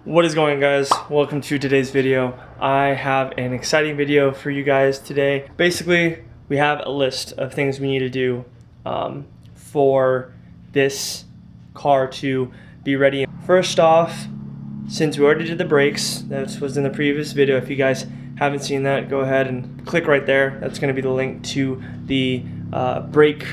What is going on, guys? Welcome to today's video. I have an exciting video for you guys today. Basically, we have a list of things we need to do for this car to be ready. First off, since we already did the brakes, that was in the previous video. If you guys haven't seen that, go ahead and click right there. That's going to be the link to the brake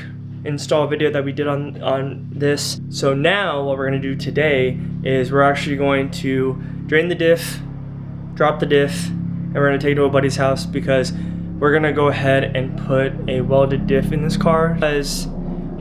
install video that we did on this. So now what we're going to do today is we're actually going to drain the diff, drop the diff, and we're going to take it to a buddy's house because we're going to go ahead and put a welded diff in this car. Because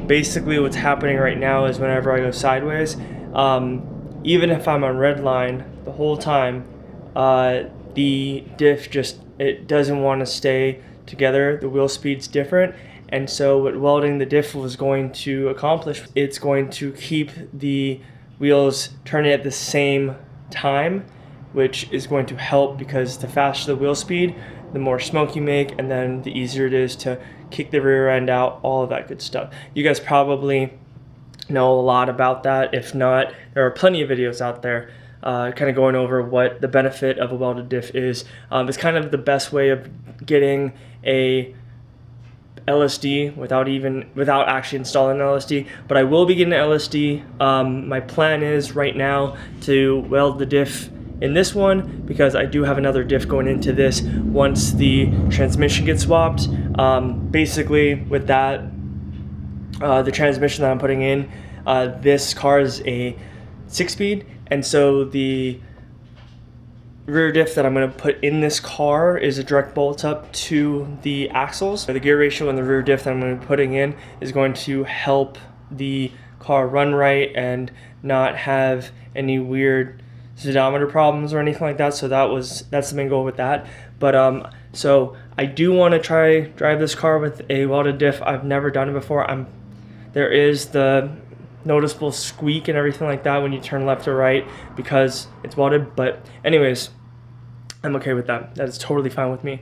basically what's happening right now is whenever I go sideways, even if I'm on red line the whole time, the diff it doesn't want to stay together. The wheel speed's different. And so what welding the diff was going to accomplish, it's going to keep the wheels turning at the same time, which is going to help because the faster the wheel speed, the more smoke you make, and then the easier it is to kick the rear end out, all of that good stuff. You guys probably know a lot about that. If not, there are plenty of videos out there kind of going over what the benefit of a welded diff is. It's kind of the best way of getting a LSD without actually installing an LSD, but I will be getting an LSD. My plan is right now to weld the diff in this one because I do have another diff going into this once the transmission gets swapped. Basically with that, the transmission that I'm putting in, this car is a 6-speed, and so the rear diff that I'm going to put in this car is a direct bolt up to the axles. The gear ratio and the rear diff that I'm going to be putting in is going to help the car run right and not have any weird speedometer problems or anything like that. So that's the main goal with that. But so I do want to drive this car with a welded diff. I've never done it before. There is the noticeable squeak and everything like that when you turn left or right because it's welded, but anyways, I'm okay with that. That is totally fine with me.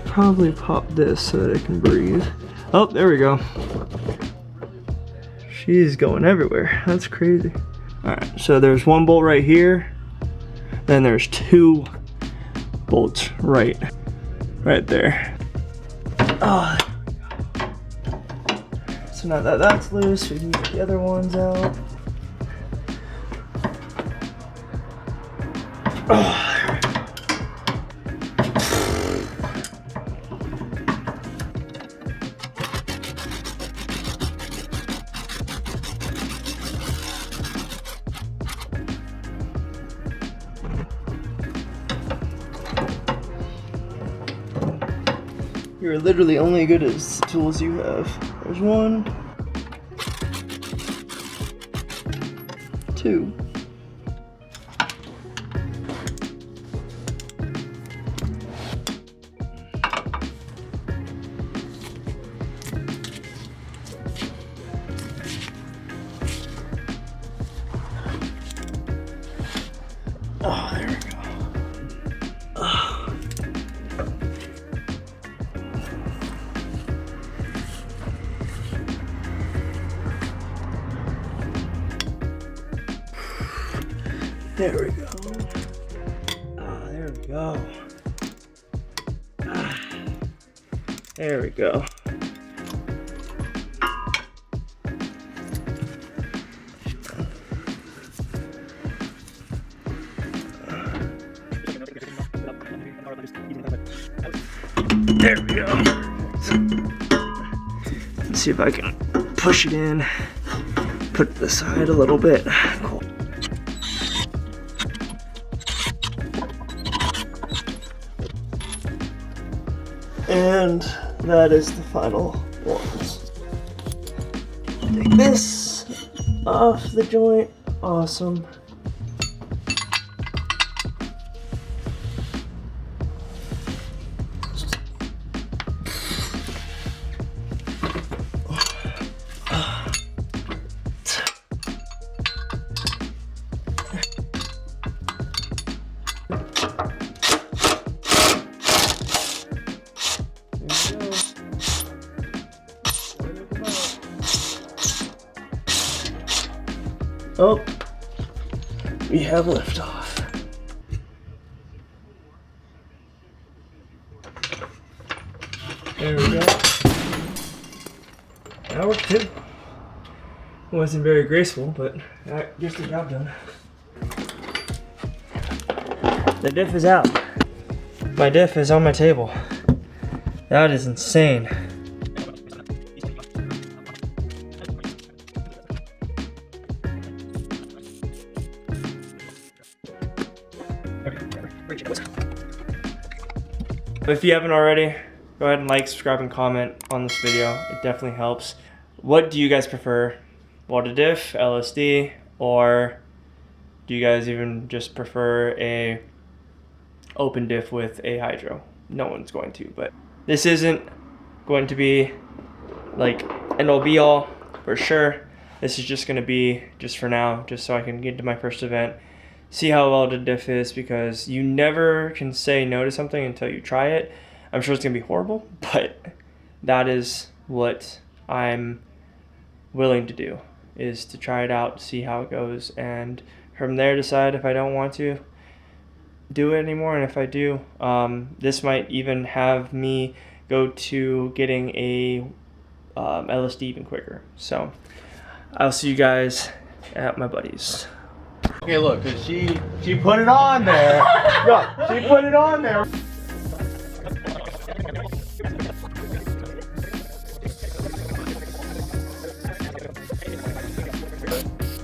Probably pop this so that I can breathe. Oh, there we go. She's going everywhere. That's crazy. Alright, so there's one bolt right here. Then there's 2 bolts right there. Oh, there we go. So now that that's loose, we can get the other ones out. Oh. You're literally only good as the tools you have. There's 1, 2. Oh, there we go. There we go. There we go. There we go. There we go. Let's see if I can push it in, put it to the side a little bit. Cool. And that is the final ones. Take this off the joint. Awesome. Oh, we have liftoff. There we go. That worked too. It wasn't very graceful, but that gets the job done. The diff is out. My diff is on my table. That is insane. If you haven't already, go ahead and like, subscribe, and comment on this video. It definitely helps. What do you guys prefer? Welded diff, LSD, or do you guys even just prefer a open diff with a hydro? No one's going to, but this isn't going to be like end all be all for sure. This is just going to be just for now, just so I can get to my first event, see how welded diff is, because you never can say no to something until you try it. I'm sure it's gonna be horrible, but that is what I'm willing to do, is to try it out, see how it goes, and from there decide if I don't want to do it anymore. And if I do, this might even have me go to getting a LSD even quicker. So I'll see you guys at my buddy's. Okay, look, cause she put it on there. Look, she put it on there.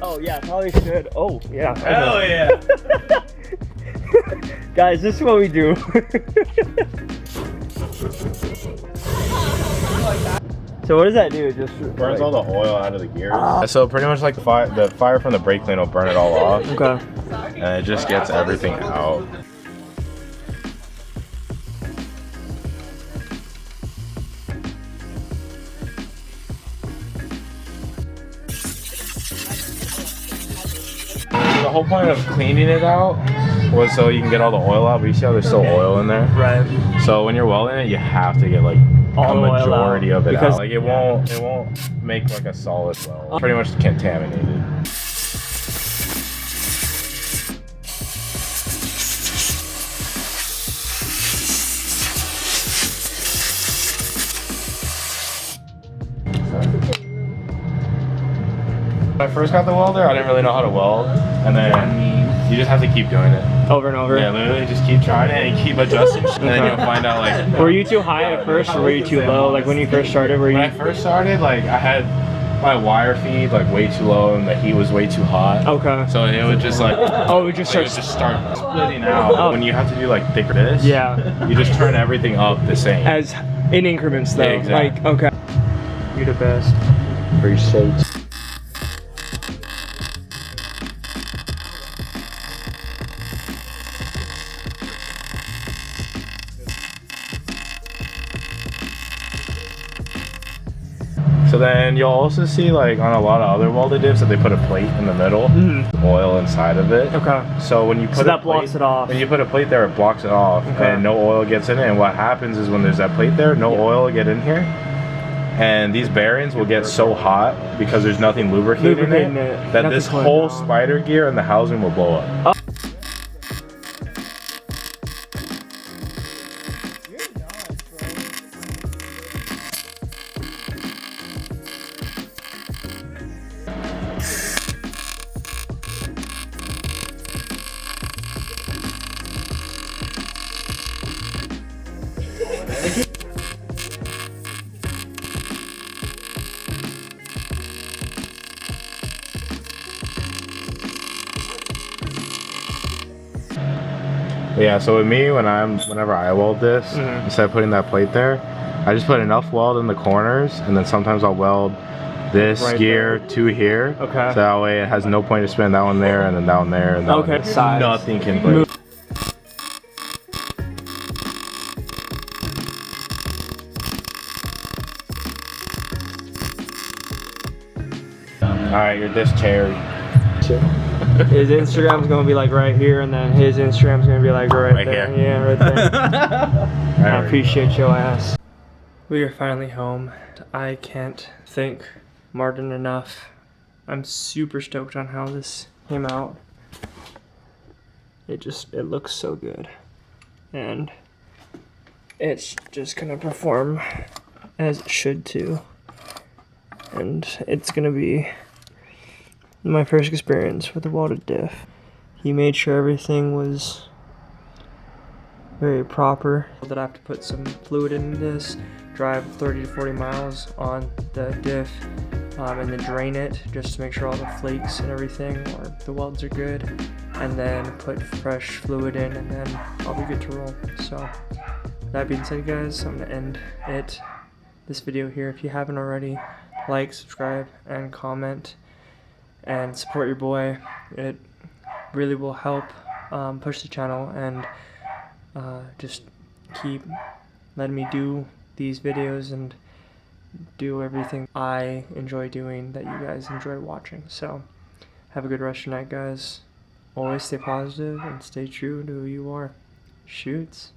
Oh yeah, probably should. Oh yeah. Hell yeah. Guys, this is what we do. So what does that do? It just burns all the oil out of the gears. So pretty much like the fire from the brake clean will burn it all off. Okay. And it just gets everything out. The whole point of cleaning it out was so you can get all the oil out, but you see how there's still oil in there? Right. So when you're welding it, you have to get like all a majority of it because out. Like it won't make like a solid weld. Pretty much contaminated. When I first got the welder, I didn't really know how to weld, and then you just have to keep doing it. Over and over? Yeah, literally just keep trying it and keep adjusting, and then you'll find out like... Were you too high at first, or were you too low? Like when you first started, were you... When I first started, like I had my wire feed like way too low and the heat was way too hot. Okay. So it would just like... Oh, it would just start splitting out. Oh. When you have to do like thicker this, yeah, you just turn everything up the same. As in increments though. Yeah, exactly. Like, okay. You're the best. Appreciate it. So then you'll also see like on a lot of other welded diffs that they put a plate in the middle, oil inside of it. Okay. So when you put that blocks it off. When you put a plate there, it blocks it off, and no oil gets in it. And what happens is when there's that plate there, no oil will get in here, and these bearings will get so hot because there's nothing lubricating it that this whole spider gear and the housing will blow up. But yeah, so with me, whenever I weld this, instead of putting that plate there, I just put enough weld in the corners, and then sometimes I'll weld this gear to here. Okay. So that way it has no point to spin that one there, and then that one there, and that one there. Nothing can break. Alright, you're this cherry. His Instagram's gonna be like right here, and then his Instagram's gonna be like right there. Here. Yeah, right there. I appreciate your ass. We are finally home. I can't thank Martin enough. I'm super stoked on how this came out. It looks so good. And it's just gonna perform as it should too. And it's gonna be my first experience with the welded diff. He made sure everything was very proper. That I have to put some fluid in this, drive 30 to 40 miles on the diff, and then drain it just to make sure all the flakes and everything or the welds are good, and then put fresh fluid in, and then I'll be good to roll. So that being said, guys, I'm gonna end this video here. If you haven't already, like, subscribe, and comment, and support your boy. It really will help push the channel, and just keep letting me do these videos and do everything I enjoy doing that you guys enjoy watching. So have a good rest of your night, guys. Always stay positive and stay true to who you are. Shoots.